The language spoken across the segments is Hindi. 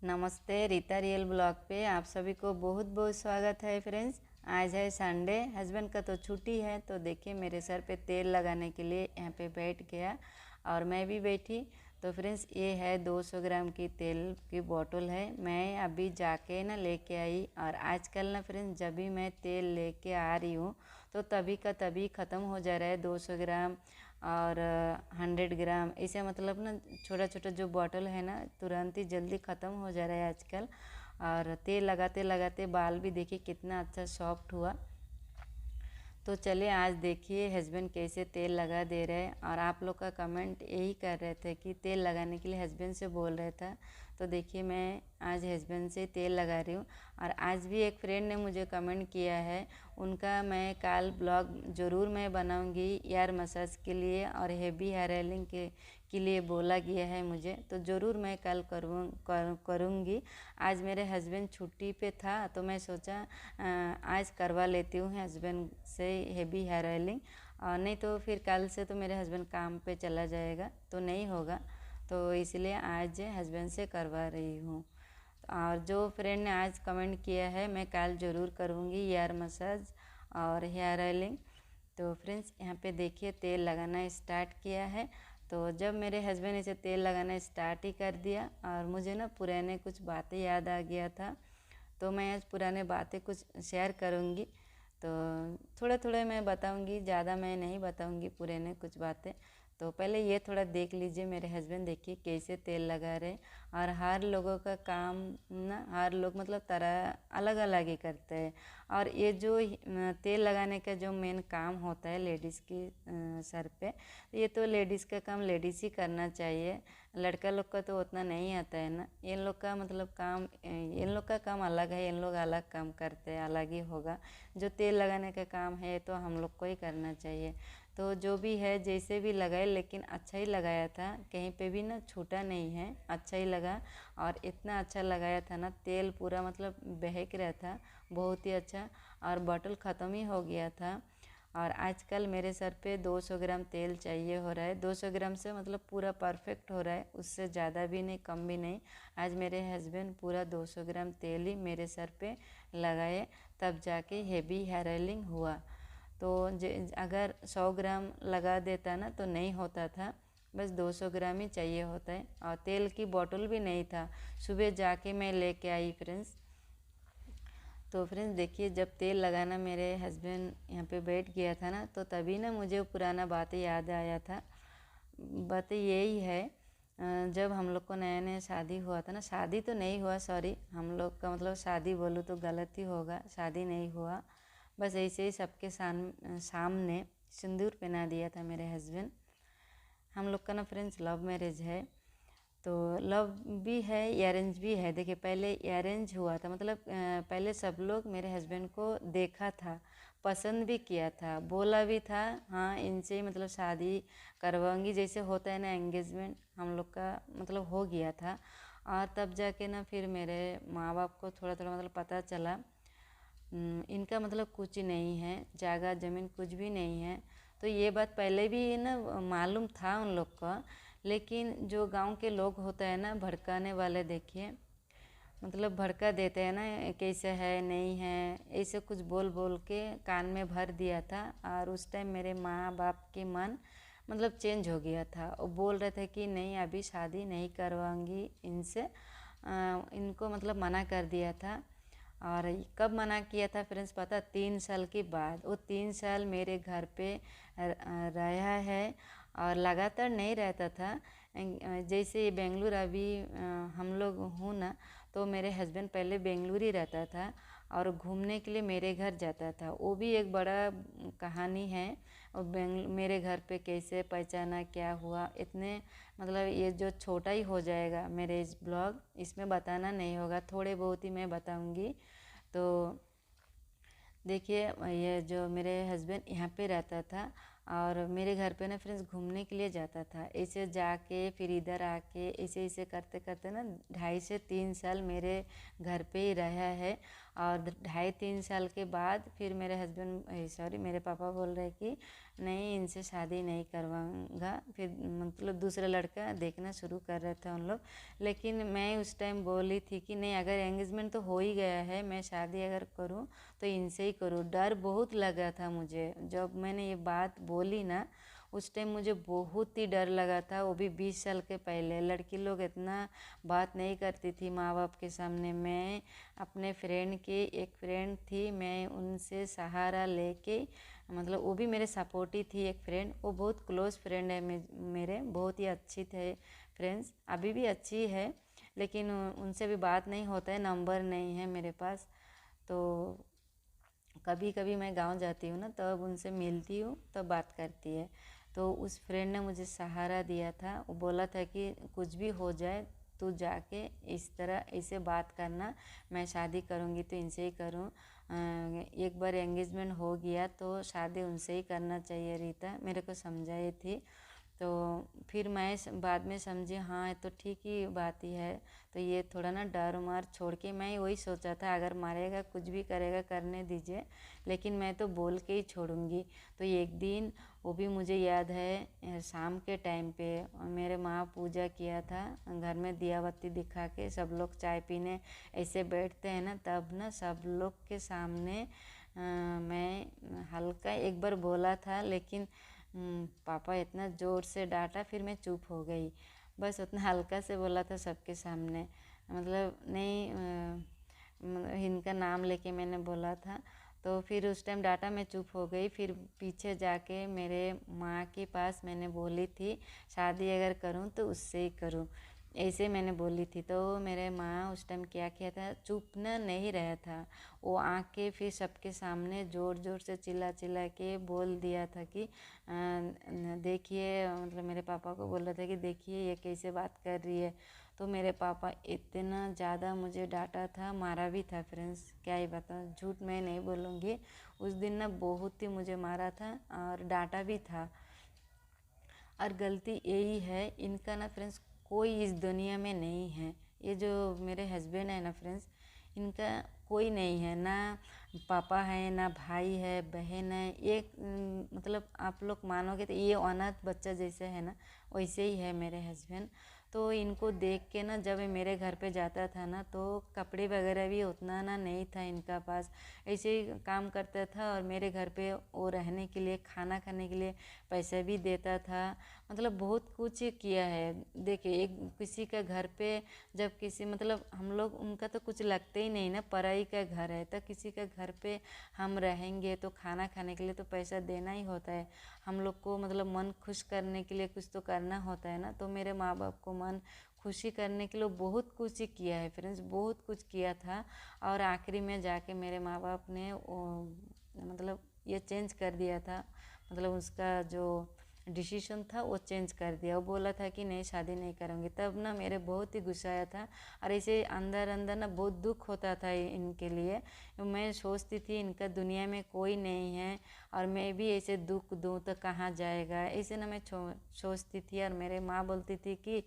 नमस्ते, रीता रियल ब्लॉग पे आप सभी को बहुत बहुत स्वागत है फ्रेंड्स। आज है संडे, हस्बैंड का तो छुट्टी है, तो देखिए मेरे सर पे तेल लगाने के लिए यहाँ पे बैठ गया और मैं भी बैठी। तो फ्रेंड्स ये है 200 ग्राम की तेल की बोतल है, मैं अभी जाके ना लेके आई। और आजकल ना फ्रेंड्स जब भी मैं तेल लेके आ रही हूँ तो तभी का तभी ख़त्म हो जा रहा है 200 ग्राम और 100 ग्राम ऐसे, मतलब ना छोटा छोटा जो बॉटल है ना तुरंत ही जल्दी ख़त्म हो जा रहा है आजकल। और तेल लगाते लगाते बाल भी देखिए कितना अच्छा सॉफ्ट हुआ। तो चलिए आज देखिए हस्बैंड कैसे तेल लगा दे रहे हैं। और आप लोग का कमेंट यही कर रहे थे कि तेल लगाने के लिए हस्बैंड से बोल रहा था। तो देखिए मैं आज हस्बैंड से तेल लगा रही हूँ। और आज भी एक फ्रेंड ने मुझे कमेंट किया है, उनका मैं कल ब्लॉग ज़रूर मैं बनाऊँगी हेयर मसाज के लिए और हेवी हेयर ऑयलिंग के लिए बोला गया है मुझे, तो ज़रूर मैं कल करूँगी। आज मेरे हस्बैंड छुट्टी पे था तो मैं सोचा आज करवा लेती हूँ हस्बैंड से हेवी हेयर ऑयलिंग। नहीं तो फिर कल से तो मेरे हस्बैंड काम पे चला जाएगा तो नहीं होगा, तो इसलिए आज हस्बैंड से करवा रही हूँ। और जो फ्रेंड ने आज कमेंट किया है मैं कल ज़रूर करूँगी हेयर मसाज और हेयर ऑयलिंग। तो फ्रेंड्स यहाँ पे देखिए तेल लगाना स्टार्ट किया है। तो जब मेरे हस्बैंड इसे तेल लगाना स्टार्ट ही कर दिया और मुझे ना पुराने कुछ बातें याद आ गया था, तो मैं आज पुराने बातें कुछ शेयर करूँगी। तो थोड़े थोड़े मैं बताऊँगी, ज़्यादा मैं नहीं बताऊँगी पुराने कुछ बातें। तो पहले ये थोड़ा देख लीजिए, मेरे हस्बैंड देखिए कैसे तेल लगा रहे। और हर लोगों का काम ना, हर लोग मतलब तरह अलग अलग ही करते हैं। और ये जो तेल लगाने का जो मेन काम होता है लेडीज़ की सर पे, ये तो लेडीज़ का काम लेडीज़ ही करना चाहिए। लड़का लोग का तो उतना नहीं आता है ना, इन लोग का मतलब काम, इन लोग का काम अलग है, इन लोग अलग काम करते हैं, अलग ही होगा। जो तेल लगाने का काम है तो हम लोग को ही करना चाहिए। तो जो भी है जैसे भी लगाए, लेकिन अच्छा ही लगाया था, कहीं पे भी ना छूटा नहीं है, अच्छा ही लगा। और इतना अच्छा लगाया था ना, तेल पूरा मतलब बहक रहा था, बहुत ही अच्छा। और बॉटल ख़त्म ही हो गया था। और आजकल मेरे सर पे 200 ग्राम तेल चाहिए हो रहा है, 200 ग्राम से मतलब पूरा परफेक्ट हो रहा है, उससे ज़्यादा भी नहीं कम भी नहीं। आज मेरे हस्बैंड पूरा 200 ग्राम तेल ही मेरे सर पे लगाए, तब जाके हेवी हेयर ऑयलिंग हुआ। तो अगर 100 ग्राम लगा देता ना तो नहीं होता था, बस 200 ग्राम ही चाहिए होता है। और तेल की बोतल भी नहीं था, सुबह जाके मैं लेके आई फ्रेंड्स। तो फ्रेंड्स देखिए जब तेल लगाना मेरे हस्बैंड यहाँ पे बैठ गया था ना, तो तभी ना मुझे पुराना बातें याद आया था। बातें यही है, जब हम लोग को नया नया शादी हुआ था ना, शादी तो नहीं हुआ, सॉरी, हम लोग का मतलब शादी बोलूँ तो गलत ही होगा, शादी नहीं हुआ, बस ऐसे ही सबके सामने सिंदूर पहना दिया था मेरे हस्बैंड। हम लोग का ना फ्रेंड्स लव मैरिज है, तो लव भी है अरेंज भी है। देखिए पहले अरेंज हुआ था, मतलब पहले सब लोग मेरे हस्बैंड को देखा था, पसंद भी किया था, बोला भी था हाँ इनसे ही मतलब शादी करवाऊंगी, जैसे होता है ना एंगेजमेंट, हम लोग का मतलब हो गया था। और तब जाके ना फिर मेरे माँ बाप को थोड़ा थोड़ा मतलब पता चला इनका मतलब कुछ नहीं है, जगह ज़मीन कुछ भी नहीं है। तो ये बात पहले भी ना मालूम था उन लोग का, लेकिन जो गांव के लोग होते हैं ना भड़काने वाले, देखिए मतलब भड़का देते हैं ना, कैसे है नहीं है, ऐसे कुछ बोल बोल के कान में भर दिया था। और उस टाइम मेरे माँ बाप के मन मतलब चेंज हो गया था, वो बोल रहे थे कि नहीं अभी शादी नहीं करवाऊंगी इनसे, इनको मतलब मना कर दिया था। और कब मना किया था फ्रेंड्स पता, 3 साल के बाद। वो 3 साल मेरे घर पे रहा है और लगातार नहीं रहता था। जैसे बेंगलुरु अभी हम लोग हूँ ना, तो मेरे हस्बैंड पहले बेंगलुरु ही रहता था और घूमने के लिए मेरे घर जाता था, वो भी एक बड़ा कहानी है। और मेरे घर पे कैसे पहचाना, क्या हुआ, इतने मतलब ये जो छोटा ही हो जाएगा मेरे इस ब्लॉग, इसमें बताना नहीं होगा, थोड़े बहुत ही मैं बताऊंगी। तो देखिए ये जो मेरे हस्बैंड यहाँ पे रहता था और मेरे घर पे ना फ्रेंड्स घूमने के लिए जाता था, ऐसे जाके फिर इधर आके ऐसे ऐसे करते करते ना 2.5 से 3 साल मेरे घर पे ही रहा है। और 2.5-3 साल के बाद फिर मेरे हस्बैंड, सॉरी मेरे पापा बोल रहे कि नहीं, इनसे शादी नहीं करवाऊँगा। फिर मतलब दूसरा लड़का देखना शुरू कर रहे थे उन लोग। लेकिन मैं उस टाइम बोली थी कि नहीं, अगर एंगेजमेंट तो हो ही गया है, मैं शादी अगर करूँ तो इनसे ही करूँ। डर बहुत लगा था मुझे जब मैंने ये बात बोली ना, उस टाइम मुझे बहुत ही डर लगा था। वो भी 20 साल के पहले। लड़की लोग इतना बात नहीं करती थी माँ बाप के सामने। मैं अपने फ्रेंड की एक फ्रेंड थी, मैं उनसे सहारा लेके, मतलब वो भी मेरे सपोर्टिव थी। एक फ्रेंड, वो बहुत क्लोज फ्रेंड है मेरे, बहुत ही अच्छी थे फ्रेंड्स, अभी भी अच्छी है। लेकिन उनसे भी बात नहीं होता है, नंबर नहीं है मेरे पास। तो कभी कभी मैं गांव जाती हूँ ना, तब उनसे मिलती हूँ, तब बात करती है। तो उस फ्रेंड ने मुझे सहारा दिया था। वो बोला था कि कुछ भी हो जाए तू जाके इस तरह ऐसे बात करना, मैं शादी करूँगी तो इनसे ही करूँ। एक बार एंगेजमेंट हो गया तो शादी उनसे ही करना चाहिए, रीता मेरे को समझाई थी। तो फिर मैं बाद में समझी, हाँ ये तो ठीक ही बात ही है। तो ये थोड़ा ना डर मार छोड़ के, मैं वही सोचा था अगर मारेगा कुछ भी करेगा करने दीजिए, लेकिन मैं तो बोल के ही छोड़ूंगी। तो एक दिन वो भी मुझे याद है, शाम के टाइम पे मेरे माँ पूजा किया था, घर में दिया बत्ती दिखा के सब लोग चाय पीने ऐसे बैठते हैं ना, तब ना सब लोग के सामने मैं हल्का एक बार बोला था, लेकिन पापा इतना ज़ोर से डांटा, फिर मैं चुप हो गई। बस उतना हल्का से बोला था सबके सामने, मतलब नहीं इनका नाम लेके मैंने बोला था। तो फिर उस टाइम डाटा मैं चुप हो गई। फिर पीछे जाके मेरे माँ के पास मैंने बोली थी शादी अगर करूँ तो उससे ही करूँ, ऐसे मैंने बोली थी। तो मेरे माँ उस टाइम क्या किया था, चुप ना नहीं रहा था, वो आके फिर सबके सामने ज़ोर ज़ोर से चिल्ला चिल्ला के बोल दिया था कि देखिए, मतलब मेरे पापा को बोल रहा था कि देखिए ये कैसे बात कर रही है। तो मेरे पापा इतना ज़्यादा मुझे डांटा था, मारा भी था फ्रेंड्स, क्या ही बताऊँ, झूठ मैं नहीं बोलूँगी। उस दिन ना बहुत ही मुझे मारा था और डांटा भी था। और गलती यही है इनका ना फ्रेंड्स, कोई इस दुनिया में नहीं है। ये जो मेरे हस्बैंड है ना फ्रेंड्स, इनका कोई नहीं है, ना पापा है ना भाई है बहन है। एक मतलब आप लोग मानोगे तो ये अनाथ बच्चा जैसे है ना, वैसे ही है मेरे हस्बैंड। तो इनको देख के ना, जब ये मेरे घर पे जाता था ना, तो कपड़े वगैरह भी उतना ना नहीं था इनका पास, ऐसे ही काम करता था। और मेरे घर पे वो रहने के लिए, खाना खाने के लिए पैसे भी देता था। मतलब बहुत कुछ किया है। देखिए, एक किसी का घर पे जब किसी, मतलब हम लोग उनका तो कुछ लगते ही नहीं ना, पराई का घर है, तो किसी का घर पे हम रहेंगे तो खाना खाने के लिए तो पैसा देना ही होता है हम लोग को, मतलब मन खुश करने के लिए कुछ तो करना होता है ना। तो मेरे माँ बाप को मन खुशी करने के लिए बहुत कुछ किया है फ्रेंड्स, बहुत कुछ किया था। और आखिरी में जाके मेरे माँ बाप ने मतलब ये चेंज कर दिया था, मतलब उसका जो डिसीजन था वो चेंज कर दिया। वो बोला था कि नहीं शादी नहीं करूँगी। तब ना मेरे बहुत ही गुस्सा आया था, और ऐसे अंदर अंदर ना बहुत दुख होता था इनके लिए। मैं सोचती थी इनका दुनिया में कोई नहीं है, और मैं भी ऐसे दुख दूँ तो कहाँ जाएगा, ऐसे ना मैं सोचती थी। और मेरे माँ बोलती थी कि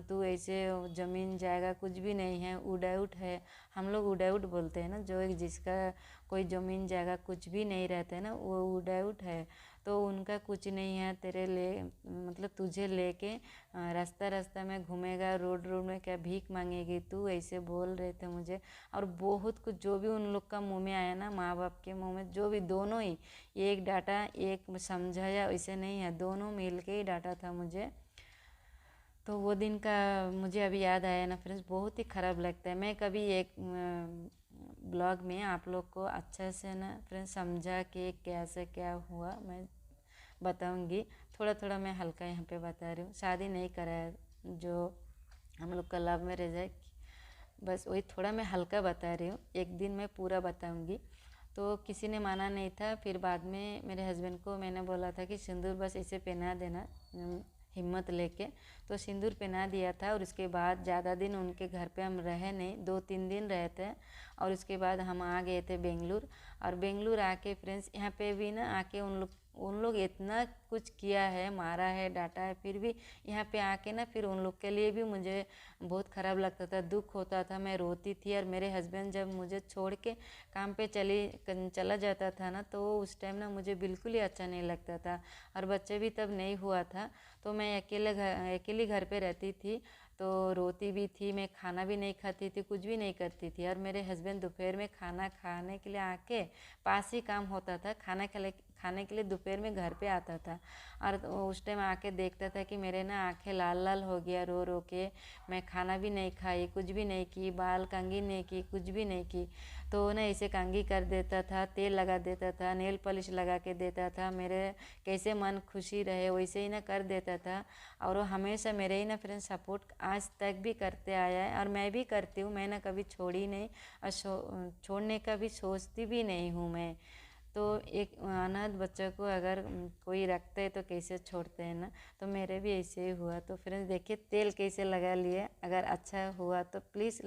तू ऐसे ज़मीन जाएगा कुछ भी नहीं है, उडाउट है। हम लोग उडाउट बोलते हैं ना, जो एक जिसका कोई ज़मीन जाएगा कुछ भी नहीं रहता है ना, वो उडाउट है। तो उनका कुछ नहीं है, तेरे ले मतलब तुझे लेके रास्ता रास्ता में घूमेगा, रोड रोड में क्या भीख मांगेगी तू, ऐसे बोल रहे थे मुझे। और बहुत कुछ जो भी उन लोग का मुंह में आया ना, माँ बाप के मुंह में, जो भी, दोनों ही, एक डांटा एक समझाया, ऐसे नहीं है, दोनों मिल के ही डांटा था मुझे। तो वो दिन का मुझे अभी याद आया ना फ्रेंड्स, बहुत ही ख़राब लगता है। मैं कभी एक ब्लॉग में आप लोग को अच्छा से ना फ्रेंड्स समझा के कैसे क्या हुआ मैं बताऊंगी। थोड़ा थोड़ा मैं हल्का यहाँ पे बता रही हूँ। शादी नहीं करा है, जो हम लोग का लव मैरिज है, बस वही थोड़ा मैं हल्का बता रही हूँ। एक दिन मैं पूरा बताऊंगी। तो किसी ने माना नहीं था। फिर बाद में मेरे हस्बैंड को मैंने बोला था कि सिंदूर बस ऐसे पहना देना, हिम्मत लेके। तो सिंदूर पहना दिया था। और उसके बाद ज़्यादा दिन उनके घर पे हम रहे नहीं, 2-3 दिन रहे थे। और उसके बाद हम आ गए थे बेंगलुरु। और बेंगलुरु आके फ्रेंड्स यहाँ पे भी ना आके उन लोग उन लोग इतना कुछ किया है, मारा है, डांटा है, फिर भी यहाँ पे आके ना फिर उन लोग के लिए भी मुझे बहुत ख़राब लगता था, दुख होता था, मैं रोती थी। और मेरे हस्बैंड जब मुझे छोड़ के काम पे चला जाता था ना, तो उस टाइम ना मुझे बिल्कुल ही अच्छा नहीं लगता था। और बच्चे भी तब नहीं हुआ था, तो मैं अकेली घर पे रहती थी, तो रोती भी थी, मैं खाना भी नहीं खाती थी, कुछ भी नहीं करती थी। और मेरे हस्बैंड दोपहर में खाना खाने के लिए आके, पास ही काम होता था, खाने के लिए दोपहर में घर पे आता था। और उस टाइम आके देखता था कि मेरे ना आंखें लाल लाल हो गया रो रो के, मैं खाना भी नहीं खाई, कुछ भी नहीं की, बाल कंघी नहीं की, कुछ भी नहीं की। तो ना ऐसे कंघी कर देता था, तेल लगा देता था, नेल पॉलिश लगा के देता था, मेरे कैसे मन खुशी रहे वैसे ही ना कर देता था। और वो हमेशा मेरे ही ना फ्रेंड सपोर्ट आज तक भी करते आया है, और मैं भी करती हूँ, मैं ना कभी छोड़ी नहीं, और छोड़ने का भी सोचती भी नहीं हूँ मैं। तो एक अनाथ बच्चों को अगर कोई रखते है तो कैसे छोड़ते हैं ना, तो मेरे भी ऐसे ही हुआ। तो फ्रेंड्स देखिए तेल कैसे लगा लिए, अगर अच्छा हुआ तो प्लीज़